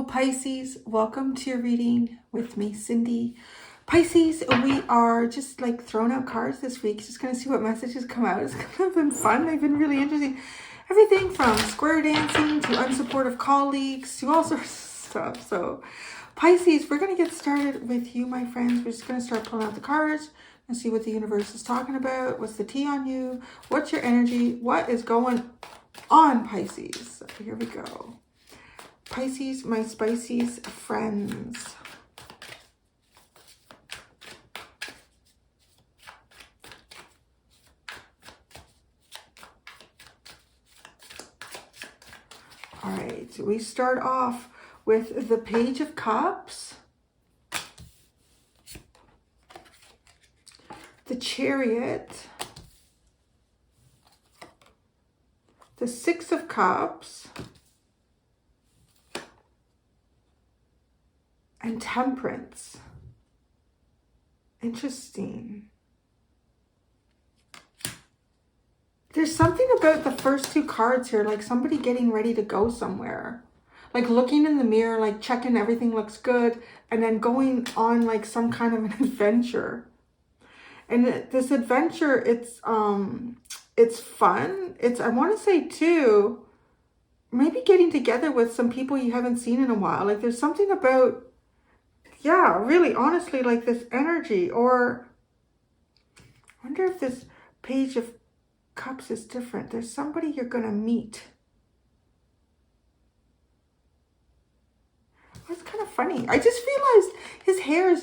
Hello, Pisces. Welcome to your reading with me, Cindy. Pisces, we are just like throwing out cards this week. Just going to see what messages come out. It's kind of been fun. They've been really interesting. Everything from square dancing to unsupportive colleagues to all sorts of stuff. So, Pisces, we're going to get started with you, my friends. We're just going to start pulling out the cards and see what the universe is talking about. What's the tea on you? What's your energy? What is going on, Pisces? So here we go. Pisces, my Pisces friends. All right, we start off with the Page of Cups, the Chariot, the Six of Cups, and Temperance. Interesting. There's something about the first two cards here, like somebody getting ready to go somewhere. Like looking in the mirror, like checking everything looks good, and then going on like some kind of an adventure. And this adventure, it's fun. I want to say too, maybe getting together with some people you haven't seen in a while. Like there's something about, yeah, really, honestly, like this energy. Or I wonder if this Page of Cups is different. There's somebody you're going to meet. It's kind of funny. I just realized his hair is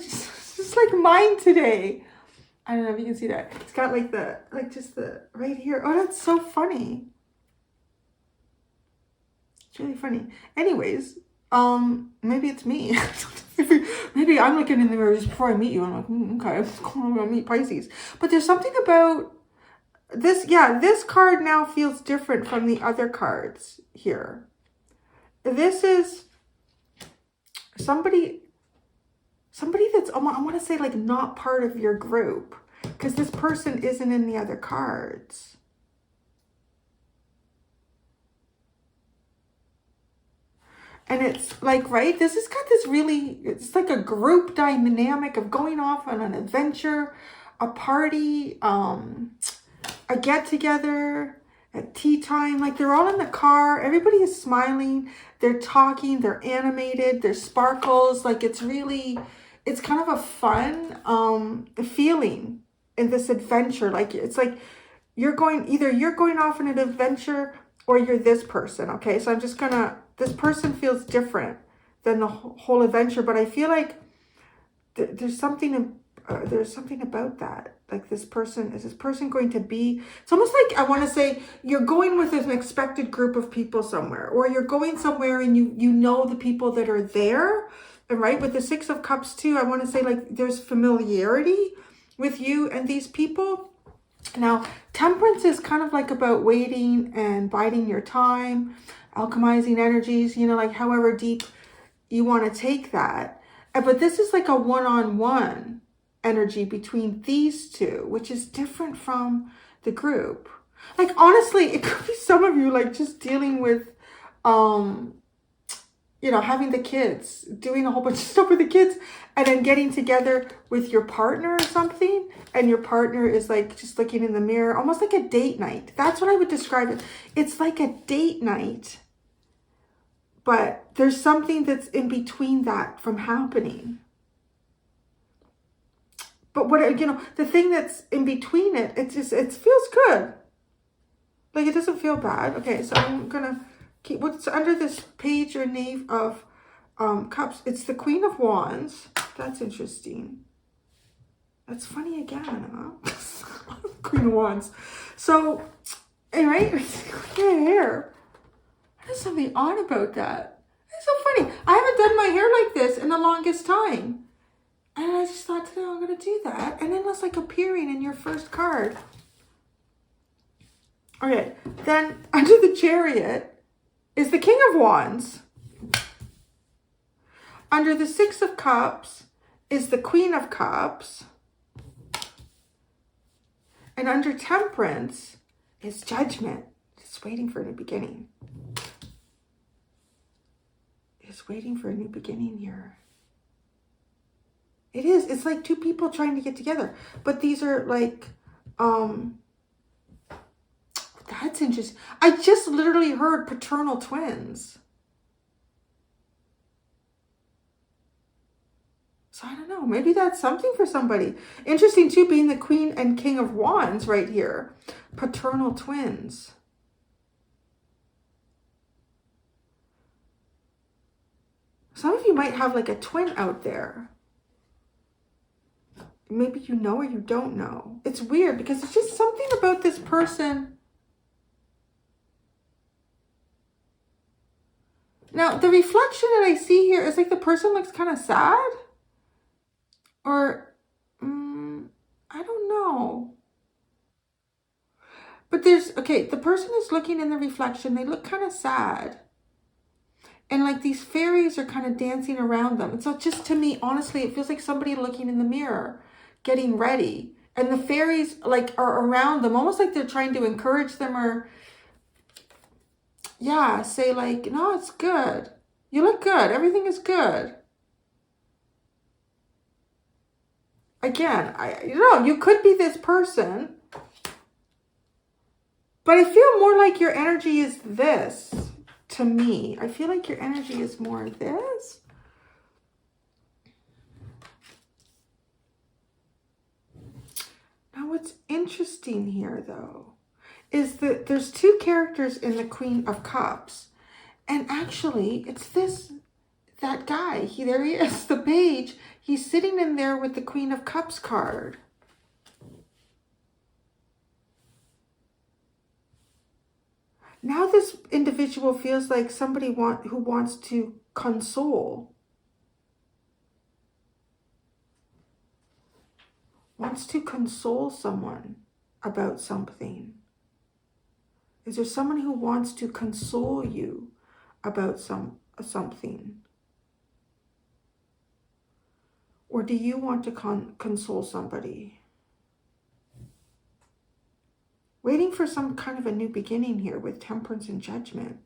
just like mine today. I don't know if you can see that. It's got like just the right here. Oh, that's so funny. It's really funny. Anyways, maybe it's me. maybe I'm looking in the mirror just before I meet you. I'm like, okay, I'm gonna meet Pisces. But there's something about this. Yeah, this card now feels different from the other cards here. This is somebody that's, I want to say, like not part of your group, because this person isn't in the other cards. And it's like, right, this has got this really, it's like a group dynamic of going off on an adventure, a party, a get-together, at tea time. Like they're all in the car. Everybody is smiling. They're talking. They're animated. There's sparkles. Like it's really, it's kind of a fun feeling in this adventure. Like it's like either you're going off on an adventure or you're this person. Okay, so I'm just gonna, this person feels different than the whole adventure, but I feel like there's something about that. Like is this person going to be, it's almost like, I want to say, you're going with an expected group of people somewhere, or you're going somewhere and you know the people that are there. And right, with the Six of Cups too, I want to say like there's familiarity with you and these people. Now, Temperance is kind of like about waiting and biding your time, alchemizing energies, you know, like however deep you want to take that. But this is like a one-on-one energy between these two, which is different from the group. Like, honestly, it could be some of you like just dealing with, you know, having the kids, doing a whole bunch of stuff with the kids, and then getting together with your partner or something, and your partner is like just looking in the mirror, almost like a date night. That's what I would describe it. It's like a date night, but there's something that's in between that from happening. But what, you know, the thing that's in between it, it feels good. Like it doesn't feel bad. Okay, so I'm gonna keep what's under this Page or Knave of Cups. It's the Queen of Wands. That's interesting. That's funny again, huh? Queen of Wands. So, anyway, your hair. There's something odd about that. It's so funny. I haven't done my hair like this in the longest time. And I just thought today I'm going to do that. And then it's like appearing in your first card. Okay, then under the Chariot is the King of Wands. Under the Six of Cups is the Queen of Cups. And under Temperance is Judgment. Just waiting for the beginning. is waiting for a new beginning here. It is. It's like two people trying to get together. But these are like, that's interesting. I just literally heard paternal twins. So I don't know. Maybe that's something for somebody. Interesting too, being the Queen and King of Wands right here. Paternal twins. Some of you might have like a twin out there. Maybe you know or you don't know. It's weird because it's just something about this person. Now, the reflection that I see here is like the person looks kind of sad. Or, I don't know. But there's, okay, the person is looking in the reflection. They look kind of sad. And like these fairies are kind of dancing around them. And so just to me, honestly, it feels like somebody looking in the mirror, getting ready. And the fairies like are around them, almost like they're trying to encourage them or, yeah, say like, no, it's good. You look good. Everything is good. Again, you could be this person. But I feel more like your energy is this. To me, I feel like your energy is more this. Now, what's interesting here, though, is that there's two characters in the Queen of Cups. And actually, it's that guy. There he is, the page. He's sitting in there with the Queen of Cups card. Now this individual feels like somebody who wants to console. Wants to console someone about something. Is there someone who wants to console you about something? Or do you want to console somebody? Waiting for some kind of a new beginning here with Temperance and Judgment.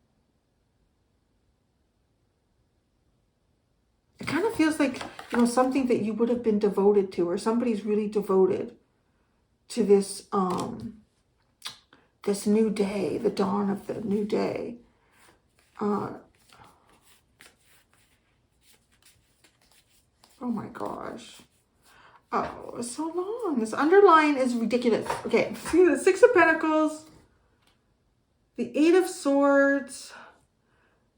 It kind of feels like, something that you would have been devoted to, or somebody's really devoted to this, this new day, the dawn of the new day. Oh my gosh. Oh, it's so long. This underline is ridiculous. Okay, see the Six of Pentacles, the Eight of Swords,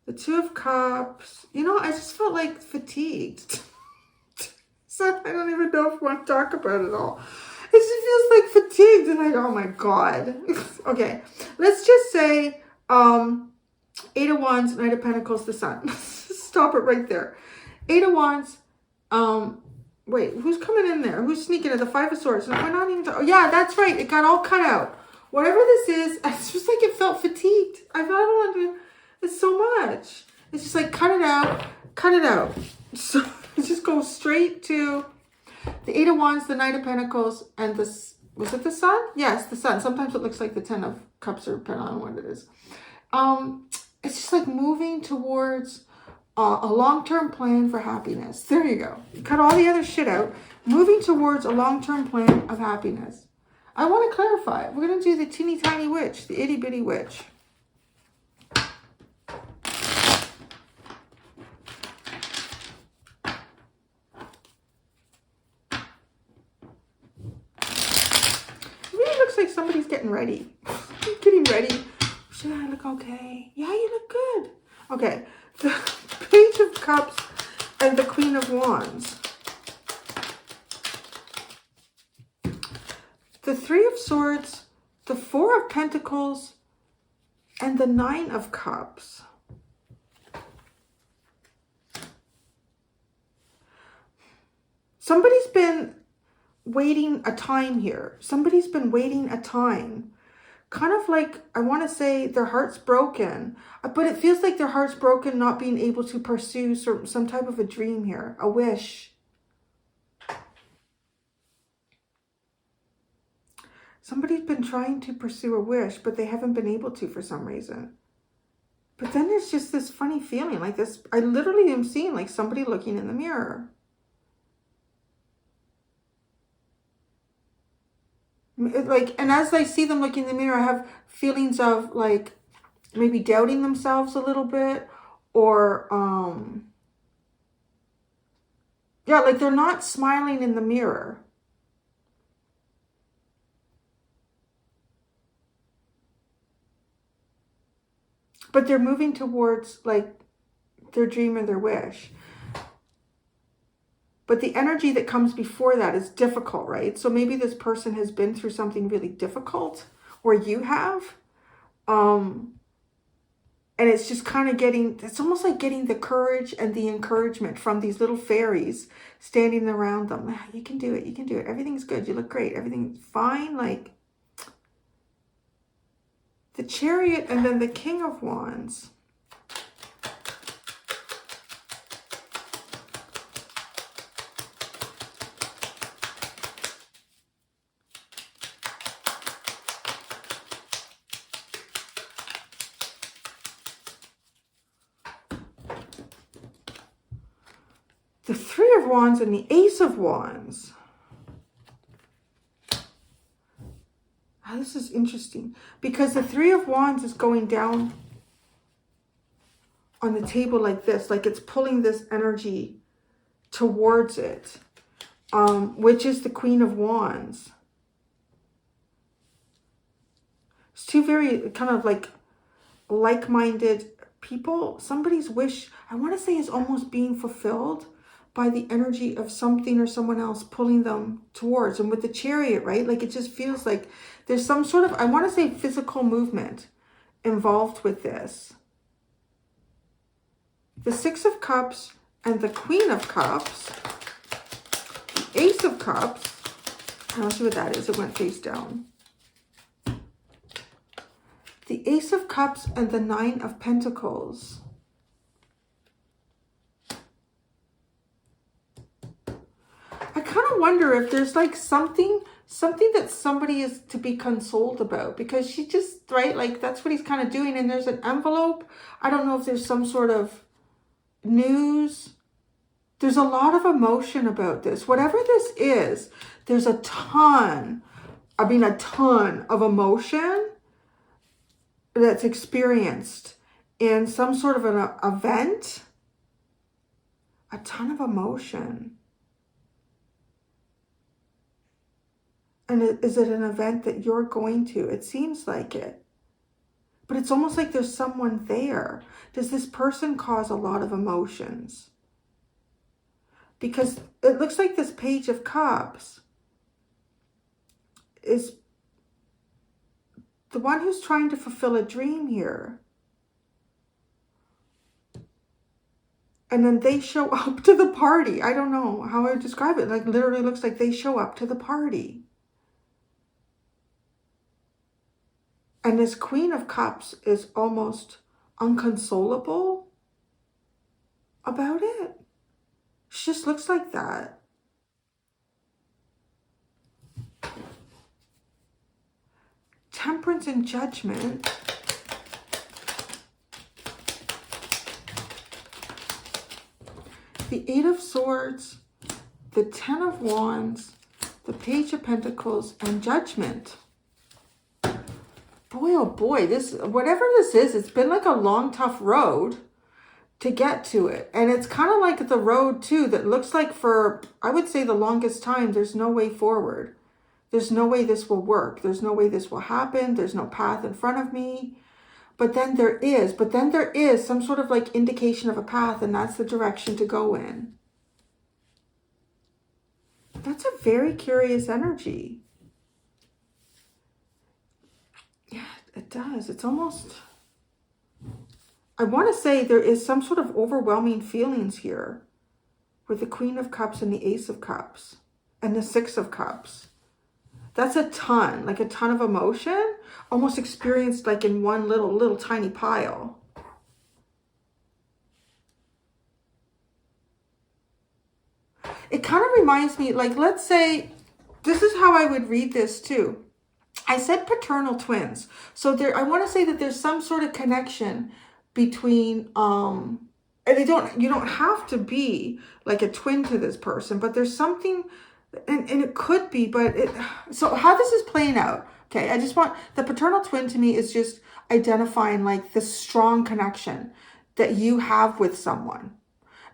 the Two of Cups. I just felt like fatigued. So I don't even know if I want to talk about it all. It just feels like fatigued and like, oh my God. Okay, let's just say Eight of Wands, Knight of Pentacles, the Sun. Stop it right there. Eight of Wands, wait, who's coming in there? Who's sneaking in? The Five of Swords. No, we're not even oh, yeah, that's right. It got all cut out. Whatever this is, it's just like it felt fatigued. I don't want to, it's so much. It's just like, cut it out, cut it out. So just go straight to the Eight of Wands, the Knight of Pentacles, and was it the Sun? Yes, the Sun. Sometimes it looks like the Ten of Cups, or depending on what it is. It's just like moving towards a long-term plan for happiness. There you go. Cut all the other shit out. Moving towards a long-term plan of happiness. I want to clarify. We're going to do the teeny tiny witch, the itty bitty witch. It really looks like somebody's getting ready. Getting ready. Should I look okay? Yeah, you look good. Okay. The Page of Cups and the Queen of Wands. The Three of Swords, the Four of Pentacles, and the Nine of Cups. Somebody's been waiting a time here. Somebody's been waiting a time. Kind of like, I want to say their heart's broken, but it feels like their heart's broken not being able to pursue some type of a dream here, a wish. Somebody's been trying to pursue a wish, but they haven't been able to for some reason. But then there's just this funny feeling like this. I literally am seeing like somebody looking in the mirror. Like, and as I see them looking in the mirror, I have feelings of like maybe doubting themselves a little bit, or yeah, like they're not smiling in the mirror. But they're moving towards like their dream or their wish. But the energy that comes before that is difficult, right? So maybe this person has been through something really difficult, or you have. And it's just kind of getting, it's almost like getting the courage and the encouragement from these little fairies standing around them. Ah, you can do it. You can do it. Everything's good. You look great. Everything's fine. Like the Chariot and then the King of Wands. The Three of Wands and the Ace of Wands. Oh, this is interesting because the Three of Wands is going down on the table like this, like it's pulling this energy towards it, which is the Queen of Wands. It's two very kind of like-minded people. Somebody's wish, I want to say, is almost being fulfilled by the energy of something or someone else pulling them towards. And with the Chariot, right? Like it just feels like there's some sort of, I want to say, physical movement involved with this. The Six of Cups and the Queen of Cups. The Ace of Cups. I'll see what that is. It went face down. The Ace of Cups and the Nine of Pentacles. I kind of wonder if there's like something that somebody is to be consoled about, because she just, right, like that's what he's kind of doing. And there's an envelope. I don't know if there's some sort of news. There's a lot of emotion about this. Whatever this is, there's a ton of emotion that's experienced in some sort of an event. A ton of emotion. And is it an event that you're going to? It seems like it. But it's almost like there's someone there. Does this person cause a lot of emotions? Because it looks like this Page of Cups is the one who's trying to fulfill a dream here. And then they show up to the party. I don't know how I would describe it. Like literally looks like they show up to the party. And this Queen of Cups is almost unconsolable about it. She just looks like that. Temperance and Judgment. The Eight of Swords, the Ten of Wands, the Page of Pentacles, and Judgment. Boy, oh boy, whatever this is, it's been like a long, tough road to get to it. And it's kind of like the road too that looks like for, I would say, the longest time, there's no way forward. There's no way this will work. There's no way this will happen. There's no path in front of me. But then there is some sort of like indication of a path, and that's the direction to go in. That's a very curious energy. Yeah, it does. It's almost, I want to say there is some sort of overwhelming feelings here with the Queen of Cups and the Ace of Cups and the Six of Cups. That's a ton, like a ton of emotion, almost experienced like in one little tiny pile. It kind of reminds me, like, let's say, this is how I would read this too. I said paternal twins. So there, I want to say that there's some sort of connection between, and you don't have to be like a twin to this person, but there's something, and it could be, but so how this is playing out. Okay, I just want, the paternal twin to me is just identifying like the strong connection that you have with someone.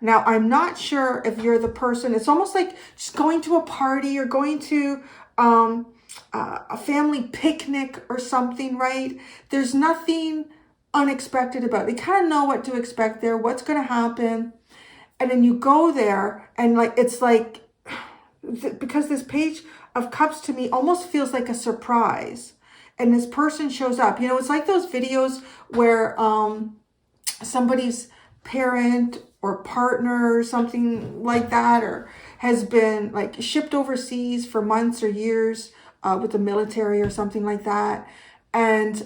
Now, I'm not sure if you're the person, it's almost like just going to a party or going to a family picnic or something, right? There's nothing unexpected about it. You kind of know what to expect there, what's going to happen. And then you go there and like, it's like, because this Page of Cups to me almost feels like a surprise. And this person shows up. You know, it's like those videos where somebody's parent or partner or something like that, or has been like shipped overseas for months or years with the military or something like that. And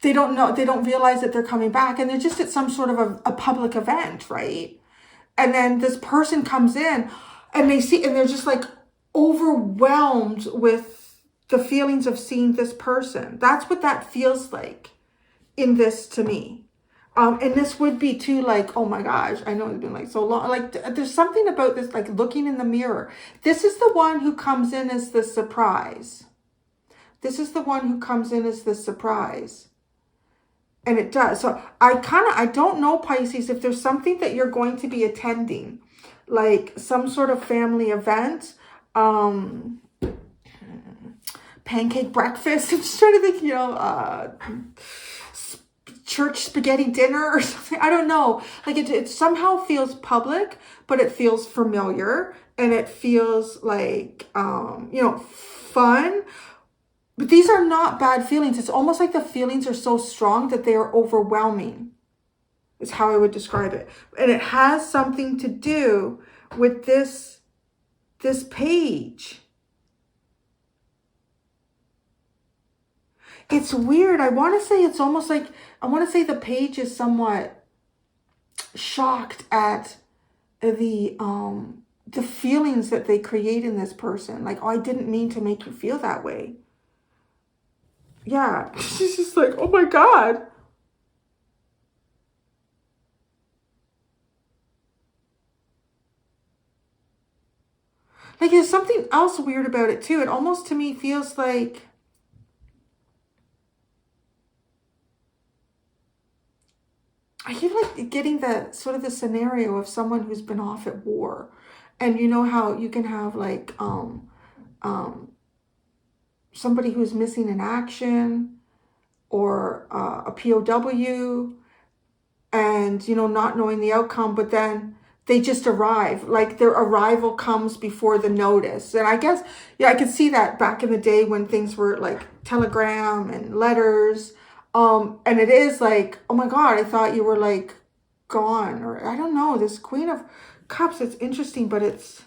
they don't realize that they're coming back, and they're just at some sort of a public event, right? And then this person comes in and they see, and they're just like overwhelmed with the feelings of seeing this person. That's what that feels like in this to me. And this would be too, like, oh my gosh, I know it's been like so long. Like there's something about this, like looking in the mirror. This is the one who comes in as the surprise. This is the one who comes in as the surprise. And it does. So I don't know, Pisces, if there's something that you're going to be attending, like some sort of family event, pancake breakfast. I'm just trying to think, you know, church spaghetti dinner or something. I don't know. Like it somehow feels public, but it feels familiar, and it feels like, you know, fun. But these are not bad feelings. It's almost like the feelings are so strong that they are overwhelming, is how I would describe it. And it has something to do with this page. It's weird. I want to say it's almost like, I want to say the page is somewhat shocked at the feelings that they create in this person. Like, oh, I didn't mean to make you feel that way. Yeah, she's just like, oh my God. Like, there's something else weird about it too. It almost to me feels like, I keep like getting the sort of the scenario of someone who's been off at war. And you know how you can have like somebody who's missing in action, or a POW, and, you know, not knowing the outcome, but then they just arrive. Like their arrival comes before the notice. And I guess, yeah, I could see that back in the day when things were like telegram and letters. And it is like, oh my God, I thought you were like gone, or I don't know, this Queen of Cups, it's interesting, but it's,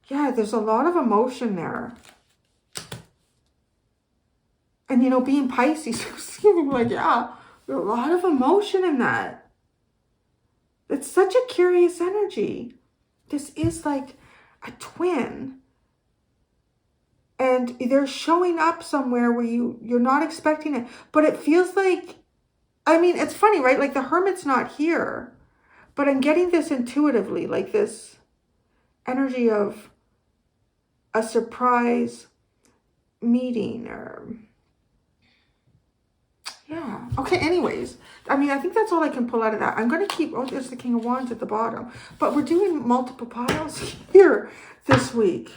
yeah, there's a lot of emotion there. And, you know, being Pisces, like, yeah, there's a lot of emotion in that. It's such a curious energy. This is like a twin. And they're showing up somewhere where you're not expecting it. But it feels like, I mean, it's funny, right? Like the Hermit's not here. But I'm getting this intuitively, like this energy of a surprise meeting, or... Yeah. Okay, anyways. I mean, I think that's all I can pull out of that. I'm going to keep... Oh, there's the King of Wands at the bottom. But we're doing multiple piles here this week.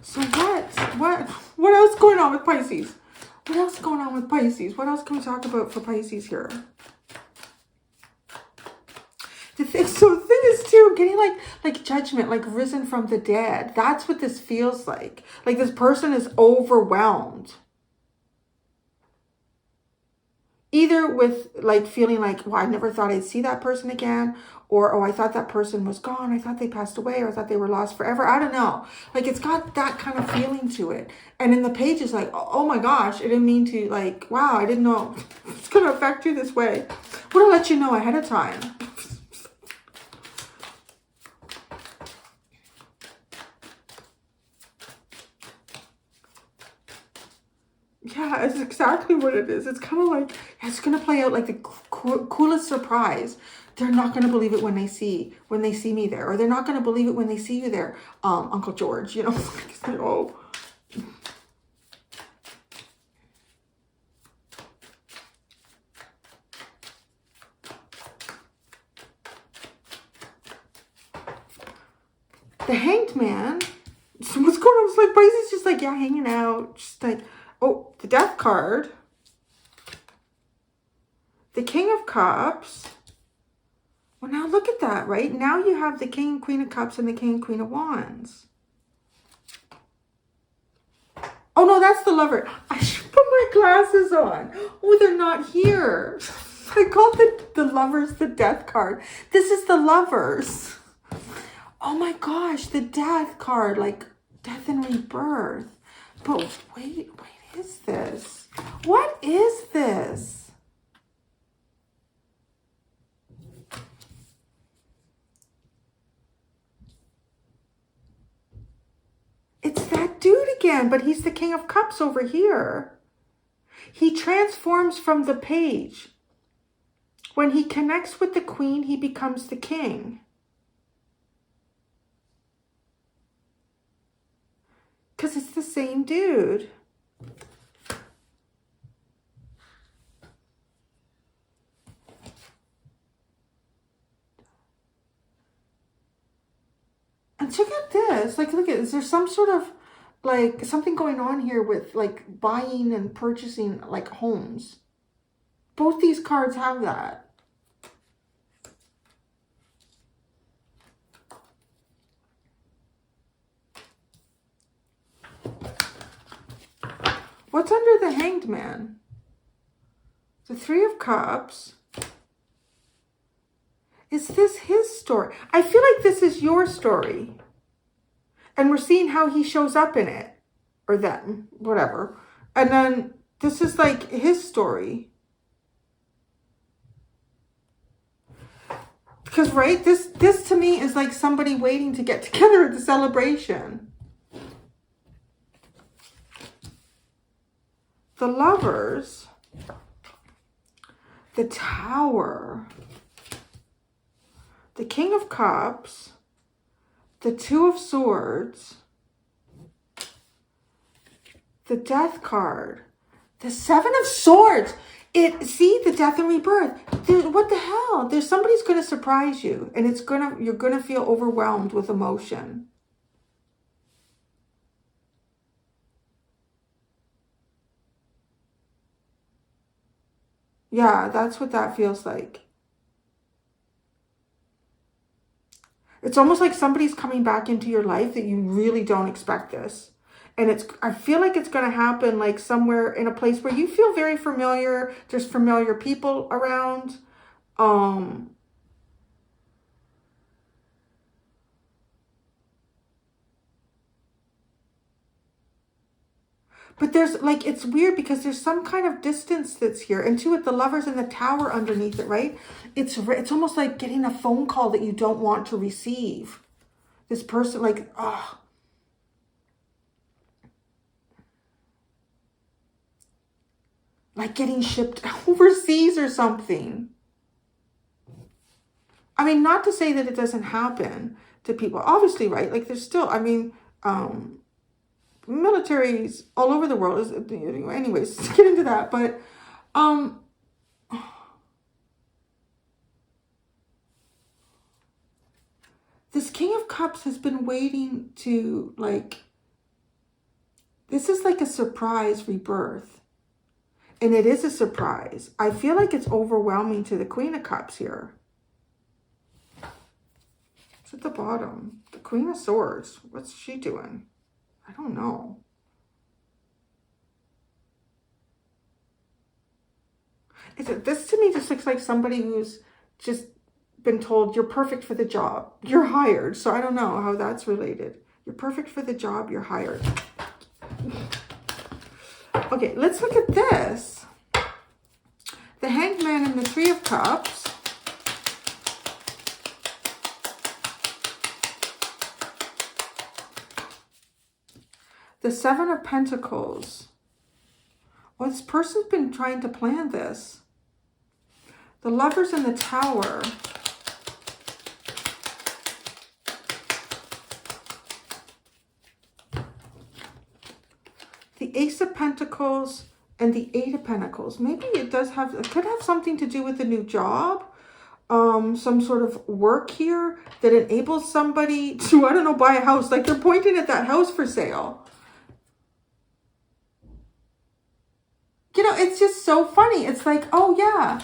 So what else going on with Pisces? What else is going on with Pisces? What else can we talk about for Pisces here? So the thing is too, getting like judgment, like risen from the dead. That's what this feels like. Like this person is overwhelmed. Either with like feeling like, well, I never thought I'd see that person again. Or, oh, I thought that person was gone. I thought they passed away. Or I thought they were lost forever. I don't know. Like it's got that kind of feeling to it. And in the page is like, oh my gosh, I didn't mean to, like, wow, I didn't know it's going to affect you this way. I want to let you know ahead of time. exactly what it is. It's kind of like, it's going to play out like the coolest surprise. They're not going to believe it when they see me there, or they're not going to believe it when they see you there, Uncle George, you know. It's like, oh. The Hanged Man. So what's going on? I was like, why is he just like, yeah, hanging out? Just like, oh, the Death card. The King of Cups. Well, now look at that, right? Now you have the King and Queen of Cups and the King and Queen of Wands. Oh, no, that's the Lover. I should put my glasses on. Oh, they're not here. I called the Lovers the Death card. This is the Lovers. Oh my gosh, the Death card, like death and rebirth. But wait, what is this? What is this? It's that dude again, but he's the King of Cups over here. He transforms from the page. When he connects with the Queen, he becomes the King. Because it's the same dude. And check out this. Like, look at this. There's some sort of, like, something going on here with, like, buying and purchasing, like, homes. Both these cards have that. What's under the Hanged Man? The Three of Cups. Is this his story? I feel like this is your story. And we're seeing how he shows up in it. Or them. Whatever. And then this is like his story. Because, right, this to me is like somebody waiting to get together at the celebration. The Lovers, the Tower, the King of Cups, the Two of Swords, the Death card, the Seven of Swords. See the death and rebirth. What the hell? There's somebody's going to surprise you, and you're going to feel overwhelmed with emotion. Yeah, that's what that feels like. It's almost like somebody's coming back into your life that you really don't expect this. And I feel like it's going to happen like somewhere in a place where you feel very familiar. There's familiar people around. But there's like, it's weird because there's some kind of distance that's here. And too, with the Lovers and the Tower underneath it, right? It's almost like getting a phone call that you don't want to receive. This person, like, oh. Like getting shipped overseas or something. I mean, not to say that it doesn't happen to people. Obviously, right? Like there's still, I mean, militaries all over the world. Anyways, let's get into that. But, this King of Cups has been waiting to, like, this is like a surprise rebirth. And it is a surprise. I feel like it's overwhelming to the Queen of Cups here. It's at the bottom. The Queen of Swords. What's she doing? I don't know. This to me just looks like somebody who's just been told you're perfect for the job. You're hired. So I don't know how that's related. You're perfect for the job. You're hired. Okay, let's look at this. The Hanged Man and the Three of Cups. The Seven of Pentacles. Well, this person's been trying to plan this. The Lovers and the Tower. The Ace of Pentacles and the Eight of Pentacles. Maybe it does have, it could have something to do with a new job. Some sort of work here that enables somebody to, I don't know, buy a house. Like they're pointing at that house for sale. You know, it's just so funny. It's like, oh yeah,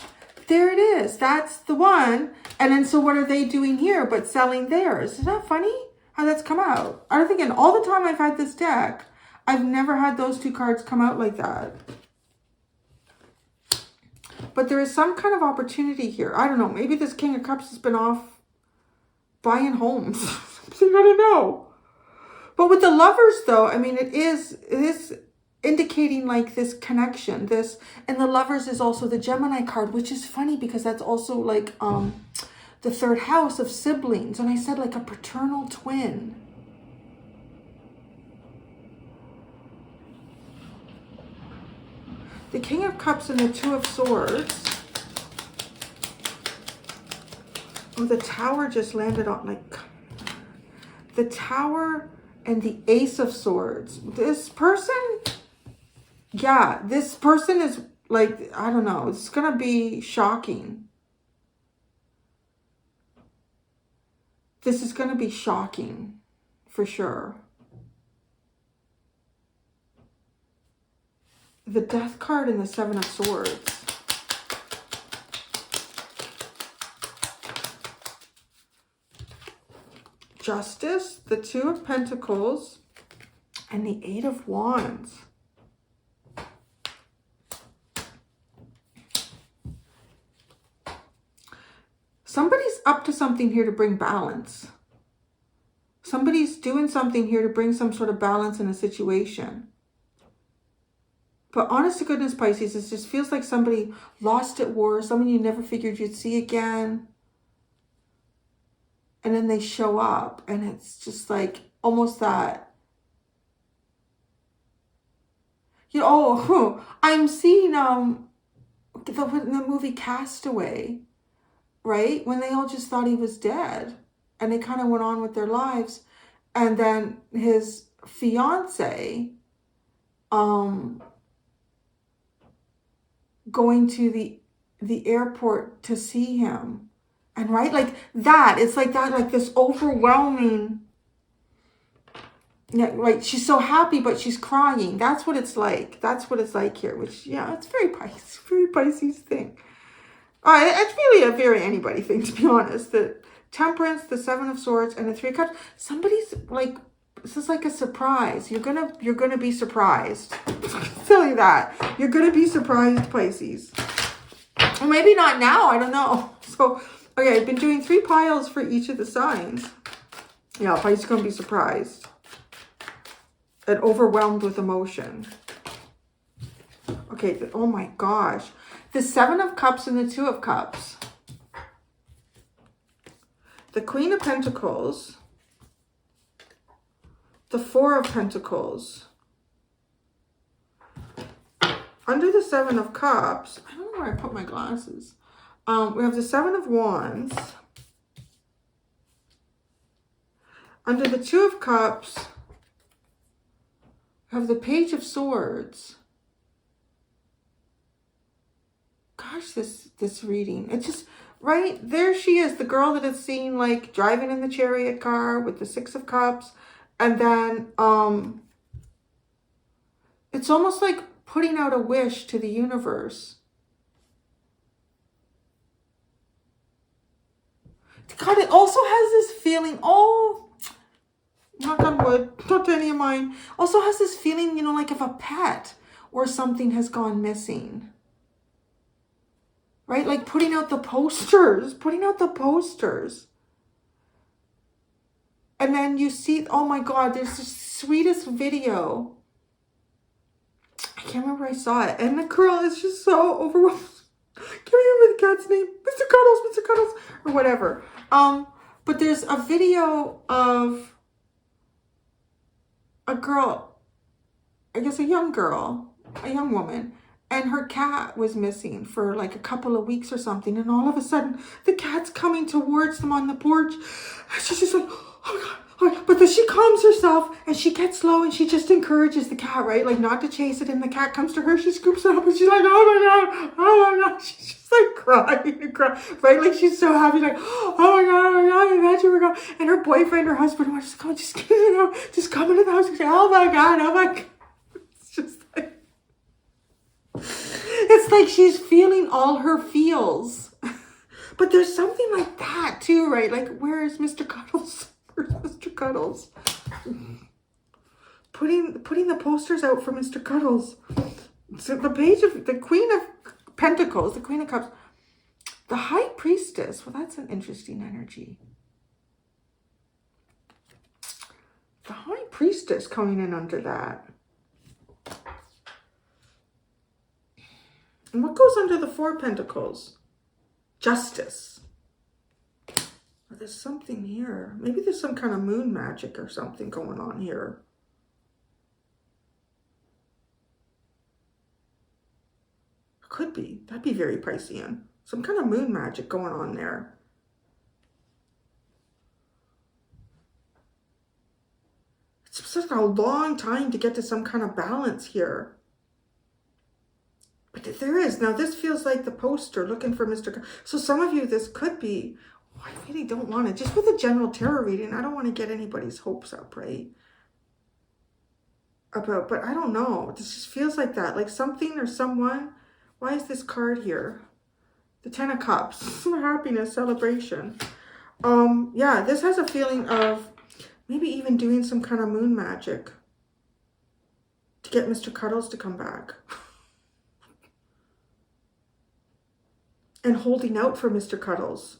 there it is. That's the one. And then so what are they doing here but selling theirs? Isn't that funny how that's come out? I'm thinking all the time I've had this deck, I've never had those two cards come out like that. But there is some kind of opportunity here. I don't know. Maybe this King of Cups has been off buying homes. I don't know. But with the Lovers, though, I mean, it is indicating like this connection. This, and the Lovers is also the Gemini card, which is funny because that's also like the third house of siblings. And I said like a paternal twin. The King of Cups and the Two of Swords. Oh, the Tower just landed on, like, the Tower and the Ace of Swords. This person, yeah, this person is, like, I don't know. It's going to be shocking. This is going to be shocking, for sure. The Death card and the Seven of Swords. Justice, the Two of Pentacles, and the Eight of Wands. Somebody's up to something here to bring balance. Somebody's doing something here to bring some sort of balance in a situation. But honest to goodness, Pisces, it just feels like somebody lost at war, someone you never figured you'd see again. And then they show up and it's just like almost that. You know, oh, I'm seeing the movie Castaway, right? When they all just thought he was dead and they kind of went on with their lives. And then his fiance, going to the airport to see him, and right, like that, it's like that, like this overwhelming, yeah, like she's so happy but she's crying. That's what it's like. That's what it's like here, which, yeah, it's very Pisces thing. It's really a very anybody thing, to be honest. The Temperance, the Seven of Swords, and the Three of Cups. Somebody's like, this is like a surprise. You're gonna be surprised. I'll tell you that. You're gonna be surprised, Pisces. Or maybe not now, I don't know. So, okay, I've been doing 3 piles for each of the signs. Yeah, Pisces is gonna be surprised and overwhelmed with emotion. Okay, oh my gosh. The Seven of Cups and the Two of Cups. The Queen of Pentacles. The Four of Pentacles. Under the Seven of Cups, I don't know where I put my glasses. We have the Seven of Wands. Under the Two of Cups, we have the Page of Swords. Gosh, this reading, it's just, right, there she is, the girl that is seen like driving in the chariot car with the Six of Cups. And then it's almost like putting out a wish to the universe. God, it also has this feeling, oh, knock on wood, not to any of mine, also has this feeling, you know, like if a pet or something has gone missing. Right? Like putting out the posters. And then you see, oh my God, there's the sweetest video. I can't remember, I saw it. And the girl is just so overwhelmed. I can't remember the cat's name. Mr. Cuddles, or whatever. But there's a video of a girl, I guess a young girl, a young woman, and her cat was missing for like a couple of weeks or something. And all of a sudden, the cat's coming towards them on the porch. She's just like, oh my God. But then she calms herself and she gets low and she just encourages the cat, right? Like not to chase it. And the cat comes to her, she scoops it up and she's like, oh my God, oh my God. She's just like crying and crying, right? Like she's so happy, like, oh my God, oh my God, imagine we're going. And her boyfriend, her husband, was just going, just, you know, just come into the house and say, oh my God, oh my God. It's just like, it's like she's feeling all her feels. But there's something like that too, right? Like, where is Mr. Cuddles? Where's Mr. Cuddles? Putting the posters out for Mr. Cuddles. So the page of the Queen of Pentacles, the Queen of Cups, the High Priestess. Well, that's an interesting energy. The High Priestess coming in under that. And what goes under the Four Pentacles? Justice. There's something here. Maybe there's some kind of moon magic or something going on here. Could be. That'd be very Piscean. Some kind of moon magic going on there. It's such a long time to get to some kind of balance here. But there is. Now this feels like the poster looking for Mr. So some of you, this could be, I really don't want to, just with a general tarot reading, I don't want to get anybody's hopes up, right? But I don't know. This just feels like that. Like something or someone. Why is this card here? The Ten of Cups. Happiness, celebration. Yeah, this has a feeling of maybe even doing some kind of moon magic to get Mr. Cuddles to come back. And holding out for Mr. Cuddles.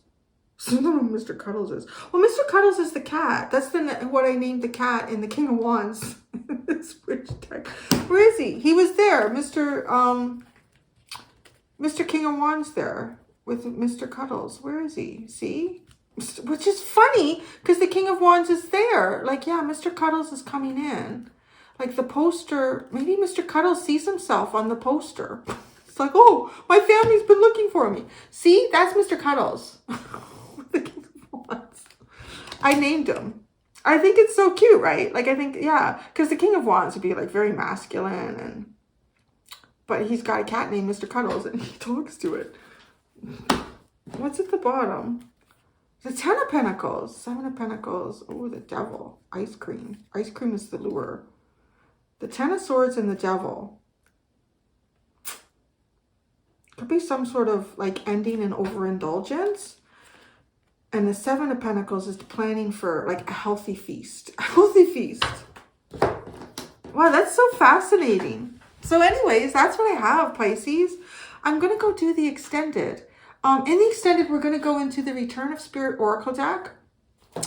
So I don't know what Mr. Cuddles is. Well, Mr. Cuddles is the cat. That's what I named the cat in the King of Wands. Switch deck. Where is he? He was there. Mr. King of Wands there with Mr. Cuddles. Where is he? See? Which is funny because the King of Wands is there. Like, yeah, Mr. Cuddles is coming in. Like the poster, maybe Mr. Cuddles sees himself on the poster. It's like, oh, my family's been looking for me. See, that's Mr. Cuddles. The King of Wands. I named him. I think it's so cute, right? Like, I think, yeah, because the King of Wands would be like very masculine, but he's got a cat named Mr. Cuddles and he talks to it. What's at the bottom? The Ten of Pentacles, Seven of Pentacles. Oh, the Devil. Ice cream. Ice cream is the lure. The Ten of Swords and the Devil. Could be some sort of like ending in overindulgence. And the Seven of Pentacles is planning for like a healthy feast. A healthy feast. Wow, that's so fascinating. So anyways, that's what I have, Pisces. I'm going to go do the extended. In the extended, we're going to go into the Return of Spirit Oracle deck.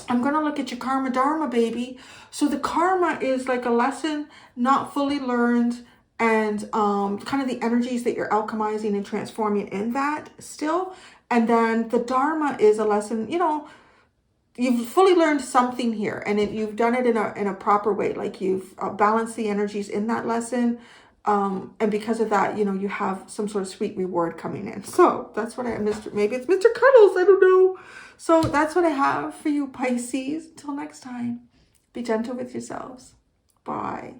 I'm going to look at your Karma Dharma, baby. So the karma is like a lesson not fully learned, and kind of the energies that you're alchemizing and transforming in that still. And then the Dharma is a lesson, you know, you've fully learned something here, and you've done it in a proper way. Like you've balanced the energies in that lesson. And because of that, you know, you have some sort of sweet reward coming in. So that's what maybe it's Mr. Cuddles, I don't know. So that's what I have for you, Pisces. Until next time, be gentle with yourselves. Bye.